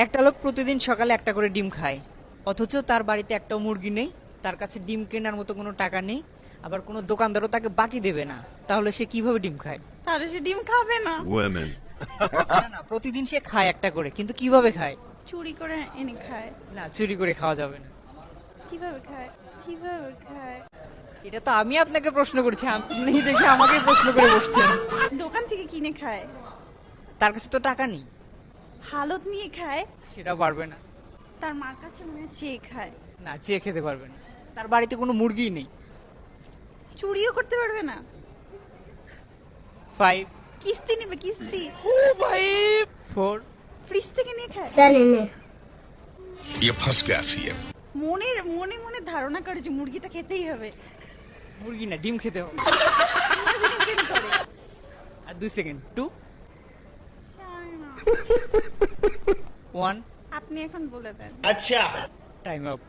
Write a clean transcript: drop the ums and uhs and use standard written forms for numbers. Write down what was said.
একটা লোক প্রতিদিন সকালে একটা করে ডিম খায়, অথচ তার বাড়িতে একটাও মুরগি নেই, তার কাছে ডিম কেনার মতো কোনো টাকা নেই, আবার কোনো দোকানদারও তাকে বাকি দেবে না। তাহলে সে কিভাবে ডিম খায়? তাহলে সে ডিম খাবে না, Women. না না, প্রতিদিন সে খায় একটা করে, কিন্তু কিভাবে খায়? চুরি করে এনে খায়। না, চুরি করে খাওয়া যাবে না। কিভাবে খায়? কিভাবে খায়? এটা তো আমি আপনাকে প্রশ্ন করছি, আপনি দেখে আমাকে প্রশ্ন করে বসছেন। দোকান থেকে কিনে খায়। তার কাছে তো টাকা নেই, হালত নিয়ে খায়। সেটা পারবে না। তার মার কাছে মনে হয় চেয়ে খায়। না, চেয়ে খেতে পারবে না। তার বাড়িতে কোনো মুরগি নেই। চুরিও করতে পারবে না। 5 কিস্তি নেবে, কিস্তি। 4 ফ্রিজ থেকে নিয়ে খায়। ये फंस गया सीएम। মনে মনে ধারণা করে যে মুরগিটা খেতেই হবে। মুরগি না, ডিম খেতে হবে। চুরি করে। আর 2 সেকেন্ড। 2 জানি না। 1 আপনি এখন বলে দেন। Time up.